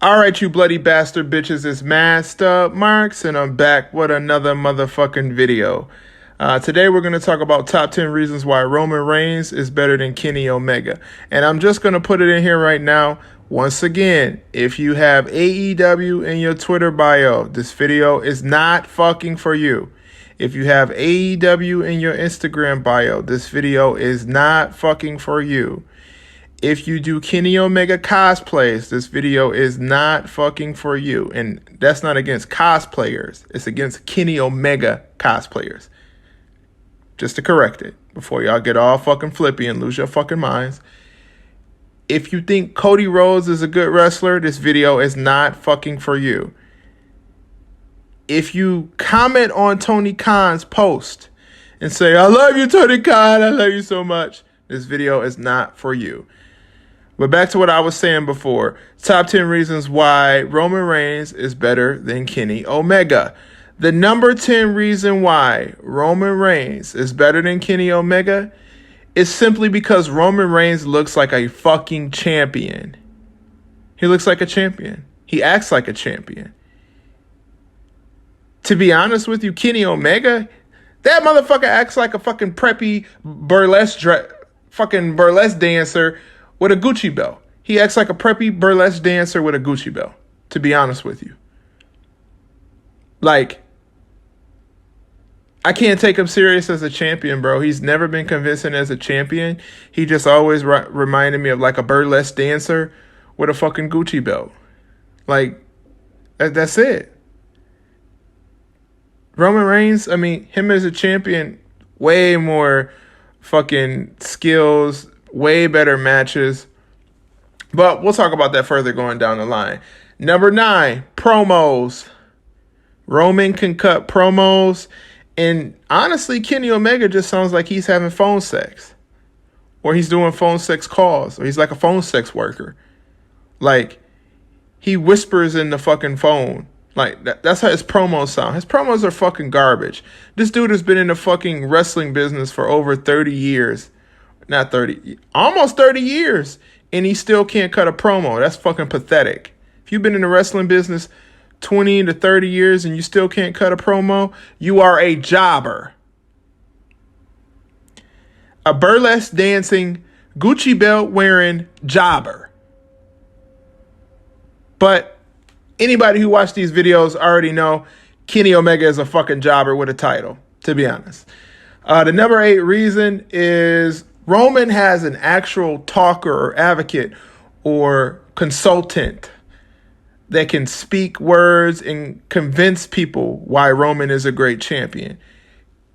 Alright, you bloody bastard bitches, it's Master Marks, and I'm back with another motherfucking video. Today we're going to talk about top 10 reasons why Roman Reigns is better than Kenny Omega. And I'm just going to put it in here right now. Once again, if you have AEW in your Twitter bio, this video is not fucking for you. If you have AEW in your Instagram bio, this video is not fucking for you. If you do Kenny Omega cosplays, this video is not fucking for you. And that's not against cosplayers. It's against Kenny Omega cosplayers. Just to correct it before y'all get all fucking flippy and lose your fucking minds. If you think Cody Rhodes is a good wrestler, this video is not fucking for you. If you comment on TONYKHAN's post and say, I love you, TONYKHAN, I love you so much, this video is not for you. But back to what I was saying before. Top 10 reasons why Roman Reigns is better than Kenny Omega. The number 10 reason why Roman Reigns is better than Kenny Omega is simply because Roman Reigns looks like a fucking champion. He looks like a champion. He acts like a champion. To be honest with you, Kenny Omega, that motherfucker acts like a fucking preppy burlesque dancer with a Gucci belt. He acts like a preppy burlesque dancer with a Gucci belt, to be honest with you. Like, I can't take him serious as a champion, bro. He's never been convincing as a champion. He just always reminded me of like a burlesque dancer with a fucking Gucci belt. Like, that's it. Roman Reigns, I mean, him as a champion, way more fucking skills, way better matches. But we'll talk about that further going down the line. Number 9, promos. Roman can cut promos. And honestly, Kenny Omega just sounds like he's having phone sex. Or he's doing phone sex calls. Or he's like a phone sex worker. Like, he whispers in the fucking phone. Like, that's how his promos sound. His promos are fucking garbage. This dude has been in the fucking wrestling business for over 30 years. Not 30, almost 30 years. And he still can't cut a promo. That's fucking pathetic. If you've been in the wrestling business 20 to 30 years and you still can't cut a promo, you are a jobber. A burlesque dancing, Gucci belt wearing jobber. But anybody who watched these videos already know Kenny Omega is a fucking jobber with a title, to be honest. The number 8 reason is Roman has an actual talker or advocate or consultant that can speak words and convince people why Roman is a great champion.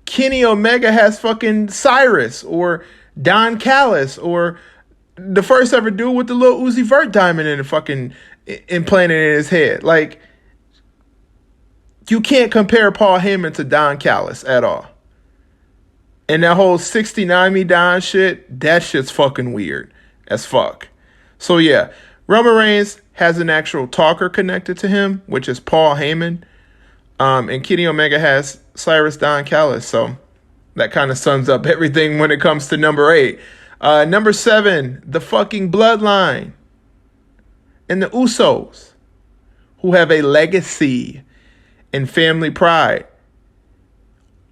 Kenny Omega has fucking Cyrus or Don Callis or the first ever dude with the little Uzi Vert diamond in the fucking implanted in his head. Like, you can't compare Paul Heyman to Don Callis at all. And that whole 69 me Don shit, that shit's fucking weird as fuck. So yeah, Roman Reigns has an actual talker connected to him, which is Paul Heyman. And Kenny Omega has Cyrus Don Callis. So that kind of sums up everything when it comes to number 8. Number 7, the fucking Bloodline and the USOS, who have a legacy and family pride.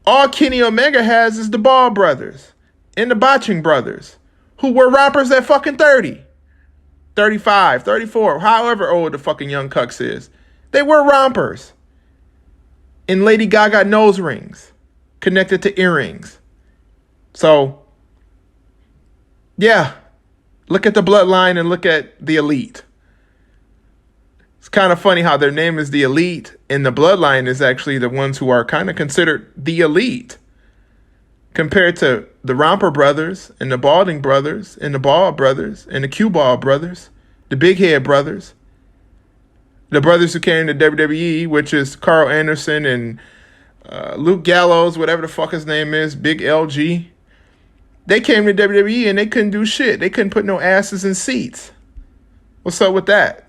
All Kenny Omega has is the Ball brothers and the Botching brothers, who were rompers at fucking 30, 35, 34, however old the fucking YOUNGBUCKS is. They were rompers. And Lady Gaga nose rings connected to earrings. So, yeah, look at the Bloodline and look at the Elite. It's kind of funny how their name is the Elite and the Bloodline is actually the ones who are kind of considered the Elite compared to the Romper brothers and the Balding brothers and the Ball brothers and the Cue Ball brothers, the Big Head brothers, the brothers who came to WWE, which is Carl Anderson and Luke Gallows, whatever the fuck his name is, Big LG. They came to WWE and they couldn't do shit. They couldn't put no asses in seats. What's up with that?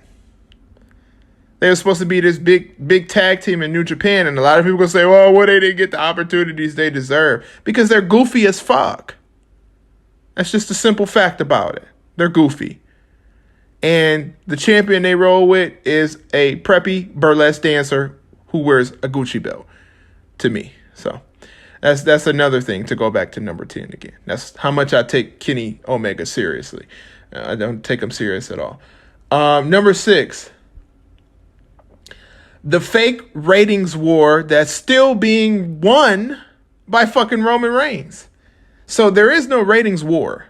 They were supposed to be this big tag team in New Japan, and a lot of people say, well, well, they didn't get the opportunities they deserve because they're goofy as fuck. That's just a simple fact about it. They're goofy. And the champion they roll with is a preppy burlesque dancer who wears a Gucci belt, to me. So that's another thing to go back to number 10 again. That's how much I take Kenny Omega seriously. I don't take him serious at all. Number 6. The fake ratings war that's still being won by fucking Roman Reigns. So there is no ratings war.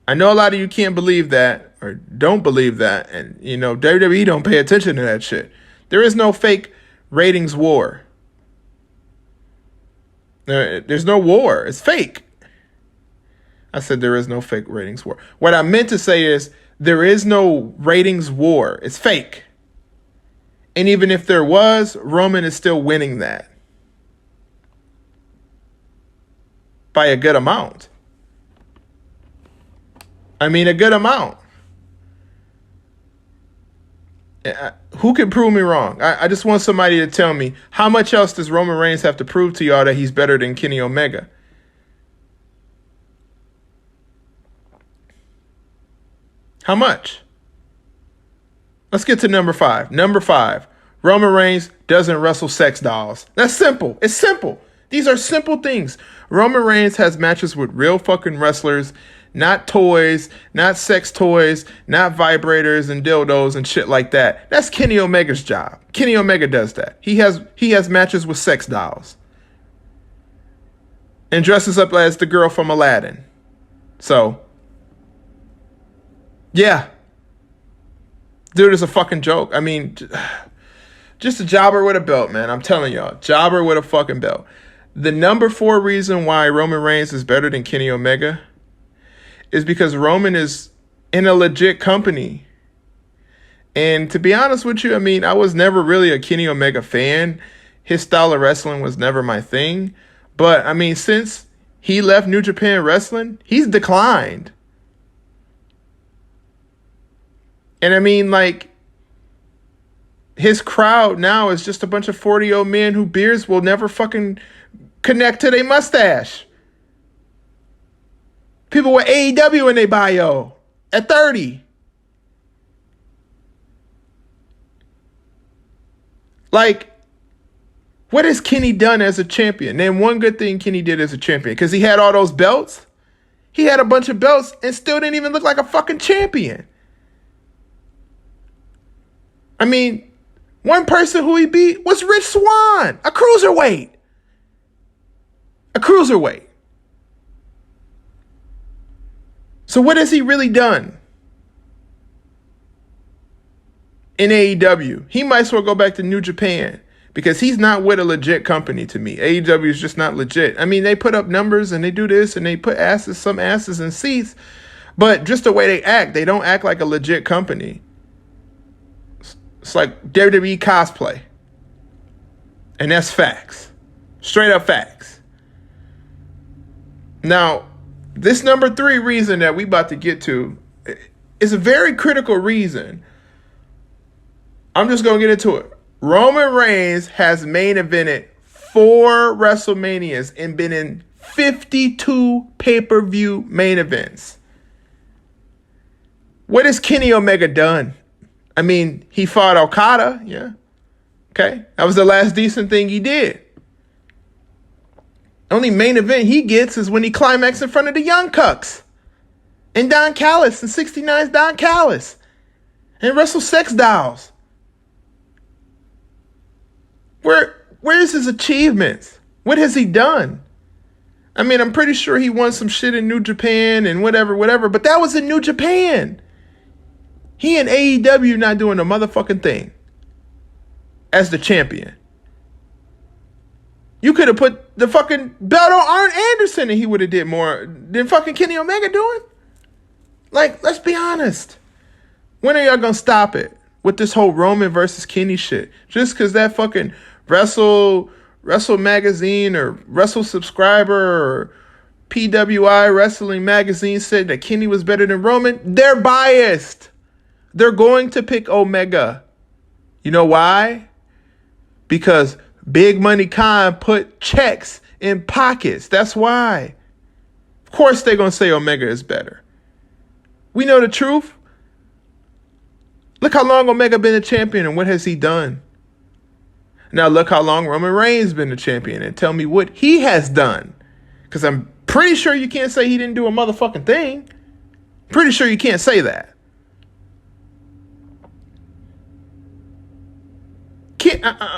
I know a lot of you can't believe that or don't believe that. And, you know, WWE don't pay attention to that shit. There is no fake ratings war. There's no war. It's fake. I said there is no fake ratings war. What I meant to say is there is no ratings war. It's fake. And even if there was, Roman is still winning that. By a good amount. I mean, a good amount. Who can prove me wrong? I just want somebody to tell me, how much else does Roman Reigns have to prove to y'all that he's better than Kenny Omega? How much? Let's get to number 5. Number 5, Roman Reigns doesn't wrestle sex dolls. That's simple. It's simple. These are simple things. Roman Reigns has matches with real fucking wrestlers, not toys, not sex toys, not vibrators and dildos and shit like that. That's Kenny Omega's job. Kenny Omega does that. He has matches with sex dolls. And dresses up as the girl from Aladdin. So, yeah. Dude is a fucking joke. I mean, just a jobber with a belt, man. I'm telling y'all. Jobber with a fucking belt. The number 4 reason why Roman Reigns is better than Kenny Omega is because Roman is in a legit company. And to be honest with you, I mean, I was never really a Kenny Omega fan. His style of wrestling was never my thing. But, I mean, since he left New Japan Wrestling, he's declined. And I mean, like, his crowd now is just a bunch of 40-year-old men whose beards will never fucking connect to their mustache. People with AEW in their bio at 30. Like, what has Kenny done as a champion? Name one good thing Kenny did as a champion. Because he had all those belts. He had a bunch of belts and still didn't even look like a fucking champion. I mean, one person who he beat was Rich Swann, a cruiserweight. A cruiserweight. So what has he really done in AEW? He might as well go back to New Japan because he's not with a legit company to me. AEW is just not legit. I mean, they put up numbers and they do this and they put some asses in seats, but just the way they don't act like a legit company. It's like WWE cosplay. And that's facts. Straight up facts. Now, this number 3 reason that we about to get to is a very critical reason. I'm just going to get into it. Roman Reigns has main evented 4 WrestleManias and been in 52 pay-per-view main events. What has Kenny Omega done? I mean, he fought Okada, yeah. Okay, that was the last decent thing he did. Only main event he gets is when he climaxed in front of the Young Bucks. And Don Callis, and 69's Don Callis. And wrestle sex dolls. Where's his achievements? What has he done? I mean, I'm pretty sure he won some shit in New Japan and whatever, but that was in New Japan. He and AEW not doing a motherfucking thing as the champion. You could have put the fucking belt on Arn Anderson and he would have did more than fucking Kenny Omega doing. Like, let's be honest. When are y'all gonna stop it with this whole Roman versus Kenny shit? Just because that fucking Wrestle Magazine or Wrestle Subscriber or PWI Wrestling Magazine said that Kenny was better than Roman, they're biased. They're going to pick Omega. You know why? Because Big Money Khan put checks in pockets. That's why. Of course they're going to say Omega is better. We know the truth. Look how long Omega been a champion and what has he done? Now look how long Roman Reigns been a champion and tell me what he has done. Because I'm pretty sure you can't say he didn't do a motherfucking thing. Pretty sure you can't say that.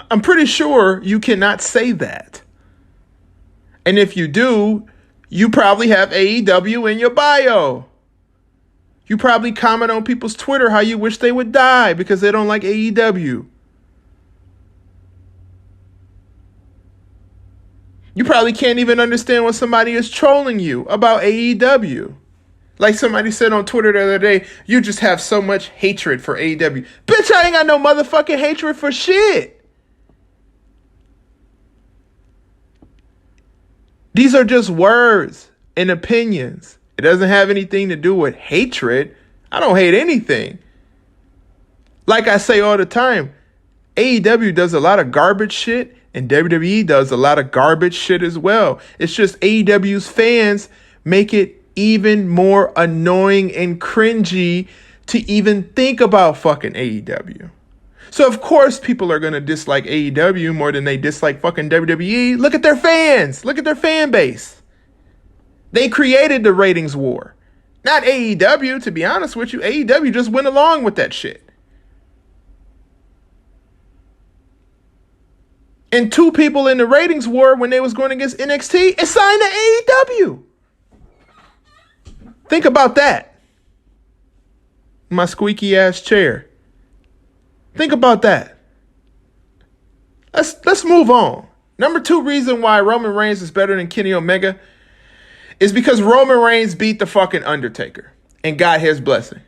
I'm pretty sure you cannot say that. And if you do, you probably have AEW in your bio. You probably comment on people's Twitter how you wish they would die because they don't like AEW. You probably can't even understand when somebody is trolling you about AEW. Like somebody said on Twitter the other day, you just have so much hatred for AEW. Bitch, I ain't got no motherfucking hatred for shit. These are just words and opinions. It doesn't have anything to do with hatred. I don't hate anything. Like I say all the time, AEW does a lot of garbage shit and WWE does a lot of garbage shit as well. It's just AEW's fans make it even more annoying and cringy to even think about fucking AEW. So of course people are going to dislike AEW more than they dislike fucking WWE. Look at their fans. Look at their fan base. They created the ratings war. Not AEW, to be honest with you. AEW just went along with that shit. And two people in the ratings war when they was going against NXT is signed to AEW. Think about that. My squeaky ass chair. Think about that. Let's move on. Number 2 reason why Roman Reigns is better than Kenny Omega is because Roman Reigns beat the fucking Undertaker and got his blessing.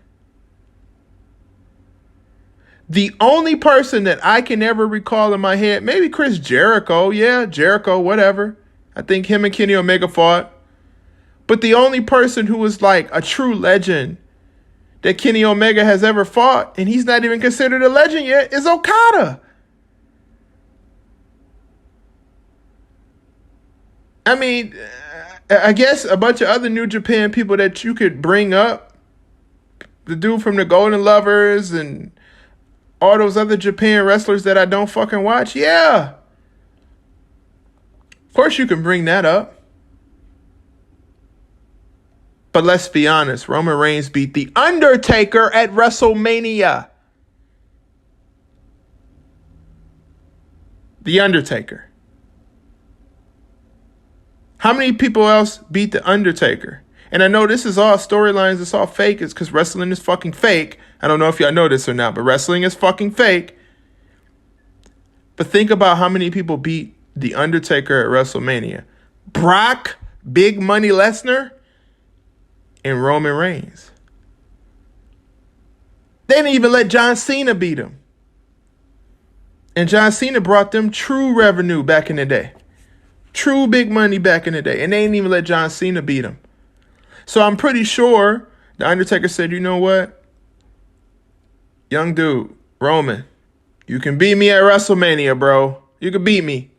The only person that I can ever recall in my head, maybe Chris Jericho. Yeah, Jericho, whatever. I think him and Kenny Omega fought. But the only person who was like a true legend that Kenny Omega has ever fought, and he's not even considered a legend yet, is Okada. I mean, I guess a bunch of other New Japan people that you could bring up. The dude from the Golden Lovers and all those other Japan wrestlers that I don't fucking watch. Yeah. Of course you can bring that up. But let's be honest, Roman Reigns beat The Undertaker at WrestleMania. The Undertaker. How many people else beat The Undertaker? And I know this is all storylines, it's all fake. It's because wrestling is fucking fake. I don't know if y'all know this or not, but wrestling is fucking fake. But think about how many people beat The Undertaker at WrestleMania. Brock, Big Money Lesnar, and Roman Reigns. They didn't even let John Cena beat him. And John Cena brought them true revenue back in the day. True big money back in the day. And they didn't even let John Cena beat him. So I'm pretty sure The Undertaker said, you know what? Young dude, Roman, you can beat me at WrestleMania, bro. You can beat me.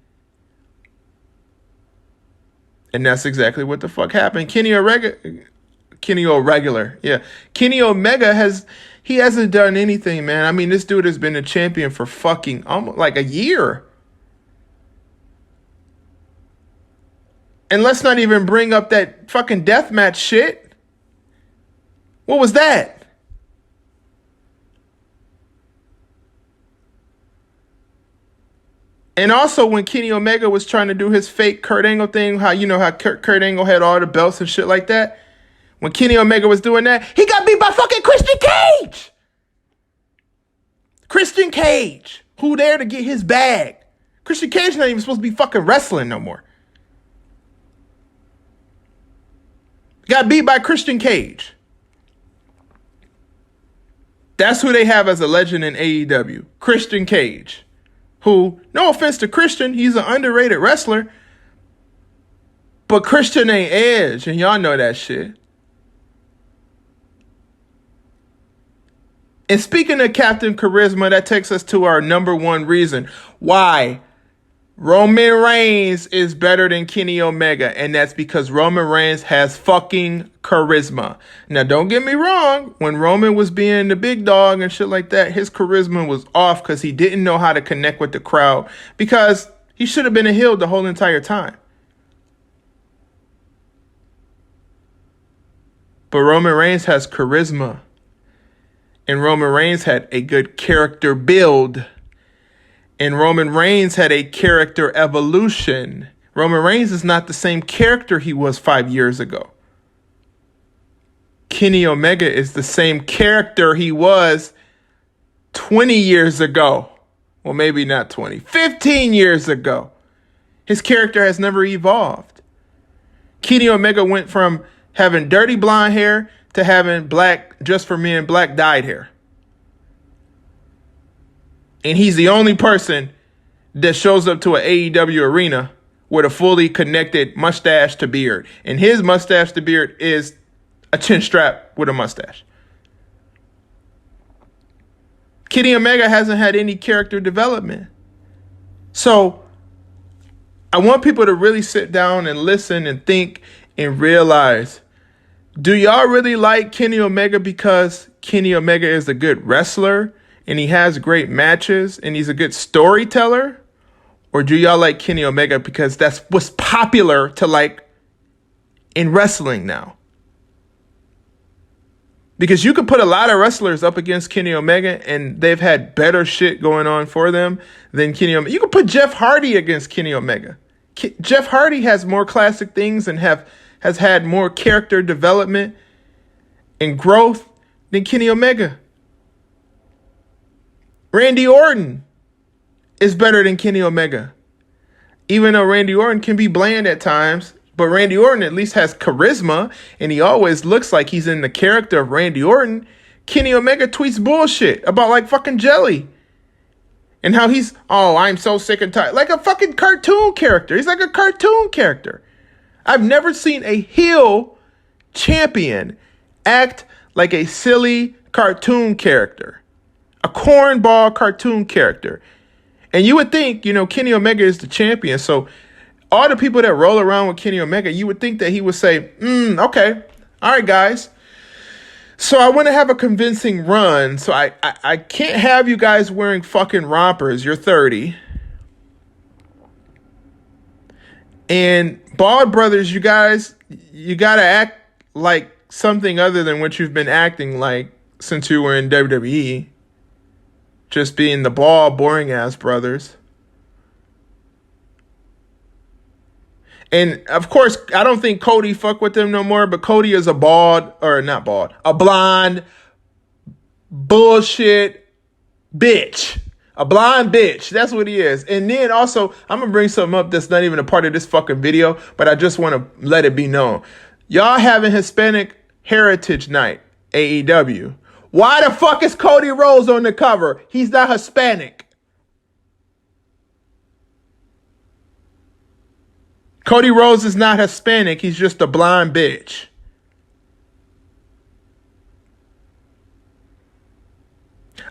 And that's exactly what the fuck happened. Kenny Omega, yeah. Kenny Omega hasn't done anything, man. I mean, this dude has been a champion for fucking almost like a year. And let's not even bring up that fucking deathmatch shit. What was that? And also when Kenny Omega was trying to do his fake Kurt Angle thing, how Kurt Angle had all the belts and shit like that. When Kenny Omega was doing that, he got beat by fucking Christian Cage. Christian Cage, who there to get his bag. Christian Cage not even supposed to be fucking wrestling no more. Got beat by Christian Cage. That's who they have as a legend in AEW. Christian Cage. Who, no offense to Christian, he's an underrated wrestler. But Christian ain't Edge, and y'all know that shit. And speaking of Captain Charisma, that takes us to our number 1 reason why Roman Reigns is better than Kenny Omega, and that's because Roman Reigns has fucking charisma. Now, don't get me wrong. When Roman was being the big dog and shit like that, his charisma was off because he didn't know how to connect with the crowd, because he should have been a heel the whole entire time. But Roman Reigns has charisma, and Roman Reigns had a good character build. And Roman Reigns had a character evolution. Roman Reigns is not the same character he was 5 years ago. Kenny Omega is the same character he was 20 years ago. Well, maybe not 20, 15 years ago. His character has never evolved. Kenny Omega went from having dirty blonde hair to having black, just for men, black dyed hair. And he's the only person that shows up to an AEW arena with a fully connected mustache to beard. And his mustache to beard is a chin strap with a mustache. Kenny Omega hasn't had any character development. So I want people to really sit down and listen and think and realize, do y'all really like Kenny Omega because Kenny Omega is a good wrestler and he has great matches and he's a good storyteller? Or do y'all like Kenny Omega because that's what's popular to like in wrestling now? Because you could put a lot of wrestlers up against Kenny Omega and they've had better shit going on for them than Kenny Omega. You could put Jeff Hardy against Kenny Omega. Jeff Hardy has more classic things and has had more character development and growth than Kenny Omega. Randy Orton is better than Kenny Omega. Even though Randy Orton can be bland at times, but Randy Orton at least has charisma and he always looks like he's in the character of Randy Orton. Kenny Omega tweets bullshit about like fucking jelly. And how he's, oh, I'm so sick and tired. Like a fucking cartoon character. He's like a cartoon character. I've never seen a heel champion act like a silly cartoon character. A cornball cartoon character. And you would think, you know, Kenny Omega is the champion. So all the people that roll around with Kenny Omega, you would think that he would say, okay, all right, guys. So I want to have a convincing run. So I can't have you guys wearing fucking rompers. You're 30. And Bald Brothers, you guys, you got to act like something other than what you've been acting like since you were in WWE. Just being the bald, boring ass brothers. And of course, I don't think Cody fuck with them no more, but Cody is a blonde bullshit bitch. A blonde bitch. That's what he is. And then also, I'm going to bring something up that's not even a part of this fucking video, but I just want to let it be known. Y'all having Hispanic Heritage Night, AEW. Why the fuck is Cody Rhodes on the cover? He's not Hispanic. Cody Rhodes is not Hispanic. He's just a blonde bitch.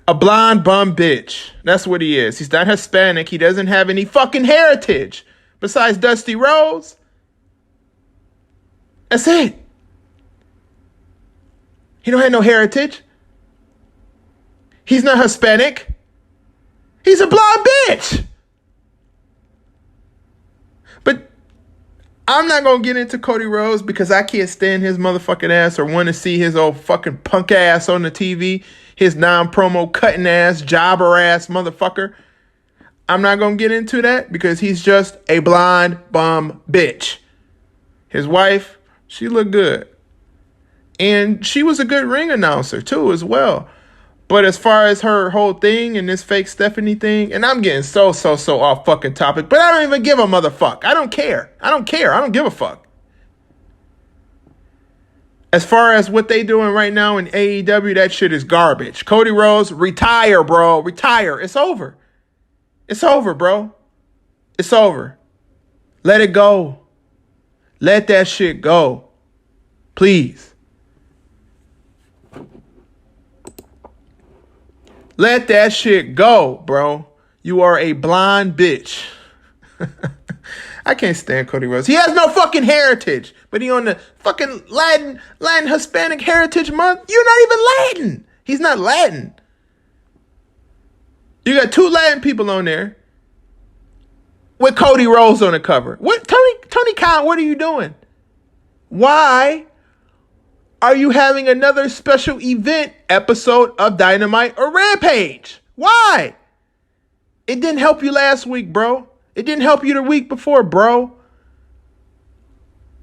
A blonde bum bitch. That's what he is. He's not Hispanic. He doesn't have any fucking heritage besides Dusty Rhodes. That's it. He don't have no heritage. He's not Hispanic. He's a blonde bitch. But I'm not going to get into Cody Rhodes because I can't stand his motherfucking ass or want to see his old fucking punk ass on the TV. His non-promo cutting ass, jobber ass motherfucker. I'm not going to get into that because he's just a blonde bum bitch. His wife, she looked good. And she was a good ring announcer too as well. But as far as her whole thing and this fake Stephanie thing, and I'm getting so off fucking topic, but I don't even give a motherfuck. I don't care. I don't give a fuck. As far as what they doing right now in AEW, that shit is garbage. Cody Rhodes, retire, bro. Retire. It's over. It's over, bro. It's over. Let it go. Let that shit go. Please. Let that shit go, bro. You are a blonde bitch. I can't stand Cody Rhodes. He has no fucking heritage, but he on the fucking Latin Hispanic Heritage Month. You're not even Latin. He's not Latin. You got 2 Latin people on there with Cody Rhodes on the cover. What, TONYKHAN, what are you doing? Why are you having another special event episode of Dynamite or Rampage? Why? It didn't help you last week, bro. It didn't help you the week before, bro.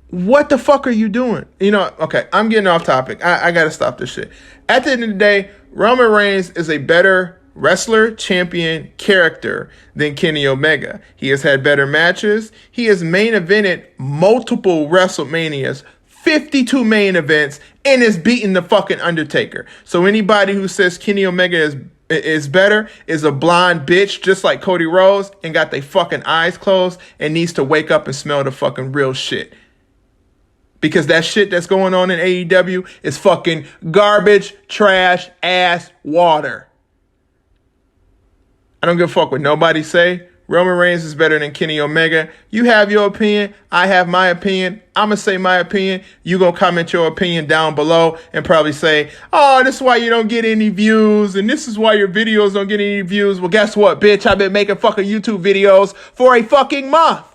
What the fuck are you doing? You know, okay, I'm getting off topic. I got to stop this shit. At the end of the day, Roman Reigns is a better wrestler, champion, character than Kenny Omega. He has had better matches. He has main evented multiple WrestleManias, 52 main events, and is beating the fucking Undertaker. So anybody who says Kenny Omega is better is a blonde bitch just like Cody Rhodes and got their fucking eyes closed and needs to wake up and smell the fucking real shit. Because that shit that's going on in AEW is fucking garbage, trash, ass, water. I don't give a fuck what nobody say. Roman Reigns is better than Kenny Omega. You have your opinion. I have my opinion. I'm going to say my opinion. You going to comment your opinion down below and probably say, oh, this is why you don't get any views. And this is why your videos don't get any views. Well, guess what, bitch? I've been making fucking YouTube videos for a fucking month.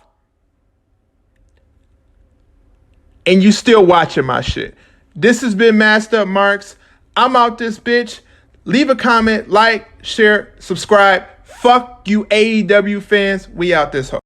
And you still watching my shit. This has been Masked Up Marks. I'm out this bitch. Leave a comment, like, share, subscribe. Fuck you AEW fans. We out this hoe.